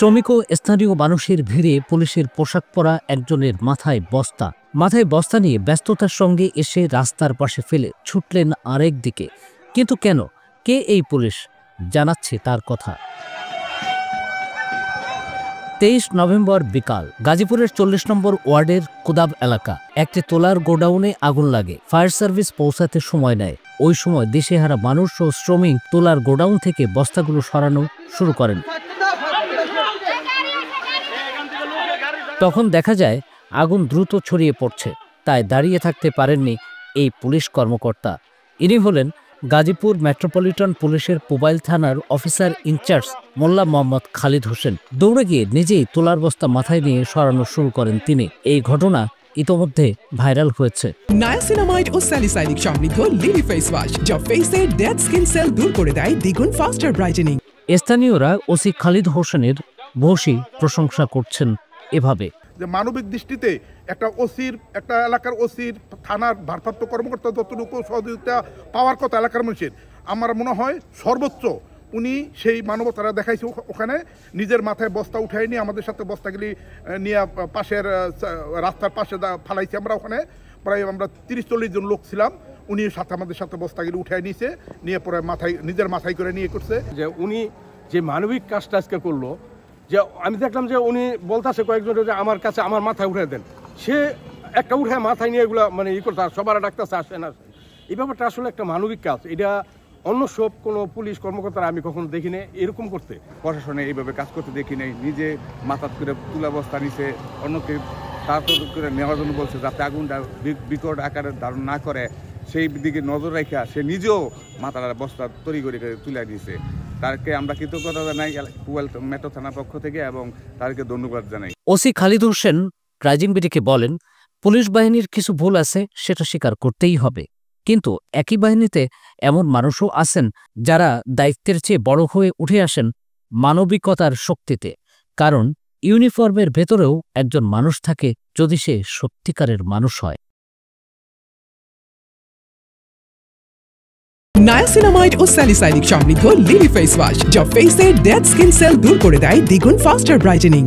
শ্রমিক ও স্থানীয় মানুষের ভিড়ে পুলিশের পোশাক পরা একজনের মাথায় বস্তা নিয়ে ব্যস্ততার সঙ্গে এসে রাস্তার পাশে ফেলে ছুটলেন আরেক দিকে। কিন্তু কেন, কে এই পুলিশ? জানাচ্ছে তার কথা। 23 নভেম্বর বিকাল, গাজীপুরের 40 নম্বর ওয়ার্ডের কুদাব এলাকা একটি তোলার গোডাউনে আগুন লাগে। ফায়ার সার্ভিস পৌঁছাতে সময় নেয়। ওই সময় দিশেহারা মানুষ ও শ্রমিক তোলার গোডাউন থেকে বস্তাগুলো সরানো শুরু করেন। তখন দেখা যায় আগুন দ্রুত ছড়িয়ে পড়ছে, তাই দাঁড়িয়ে থাকতে পারেননি এই পুলিশ কর্মকর্তা। ইনি হলেন গাজীপুর মেট্রোপলিটন পুলিশের পুবাইল থানার অফিসার ইনচার্জ মোল্লা মোহাম্মদ খালিদ হোসেন। দৌড়ে গিয়ে নিজেই তোলার বস্তা মাথায় নিয়ে সরানো শুরু করেন তিনি। এই ঘটনা ইতোমধ্যে ভাইরাল হয়েছে। নায়াসিনামাইড ও স্যালিসাইলিক সমৃদ্ধ লিলি ফেস ওয়াশ, যা ফেসের ডেড স্কিন সেল দূর করে দেয় দ্বিগুণ ফাস্টার ব্রাইটেনিং। স্থানীয়রা ওসি খালিদ হোসেনের ভূয়সী প্রশংসা করছেন এভাবে যে মানবিক দৃষ্টিতে একটা এলাকার ওসির থানার ভারপ্রাপ্ত কর্মকর্তা যতটুকু সহযোগিতা পাওয়ার কথা এলাকার মানুষের, আমার মনে হয় সর্বোচ্চ উনি সেই মানবতারা দেখাইছে। ওখানে নিজের মাথায় বস্তা উঠাই নিয়ে আমাদের সাথে বস্তাগুলি নিয়ে পাশের রাস্তার পাশে ফালাইছি। আমরা ওখানে প্রায় 30-40 জন লোক ছিলাম। উনি সাথে আমাদের সাথে বস্তাগুলি উঠাই নিয়েছে, নিয়ে পরে নিজের মাথায় করে নিয়ে করছে। যে উনি যে মানবিক কাজটা আজকে করলো, যে আমি দেখলাম যে উনি বলতেছে কয়েকজন যে আমার কাছে আমার মাথায় উঠে দেন, সে একটা উঠে মাথায় নিয়ে এগুলো মানে করতে সবার ডাকতেছে আসেন। এই ব্যাপারটা আসলে একটা মানবিক কাজ। এটা অন্য সব কোনো পুলিশ কর্মকর্তারা আমি কখনো দেখি নাই এরকম করতে। প্রশাসনে এইভাবে কাজ করতে দেখি নাই। নিজে মাথা করে তুলা বস্তা নিছে, অন্যকে তাড়াতাড়ি করে নেওয়ার জন্য বলছে, যাতে আগুনটা বিকট আকারে ধারণ না করে সেই দিকে নজর রাখা সে নিজেও মাথার বস্তা তৈরি করে তুলে দিয়েছে। তাকে আমরা কৃতজ্ঞতা জানাই পুবাইল মেট্রো থানার পক্ষ থেকে এবং তাদেরকে ধন্যবাদ জানাই। ওসি খালিদ হোসেন রাইজিং বিডিকে বলেন, পুলিশ বাহিনীর কিছু ভুল আছে, সেটা স্বীকার করতেই হবে। কিন্তু একই বাহিনীতে এমন মানুষও আছেন যারা দায়িত্বের চেয়ে বড় হয়ে উঠে আসেন মানবিকতার শক্তিতে। কারণ ইউনিফর্মের ভেতরেও একজন মানুষ থাকে, যদি সে সত্যিকারের মানুষ হয়। নায়াসিনামাইড ও স্যালিসাইলিক সমৃদ্ধ লিলি ফেস ওয়াশ, যা ফেসের ডেড স্কিন সেল দূর করে দেয় দ্বিগুণ ফাস্টার ব্রাইটেনিং।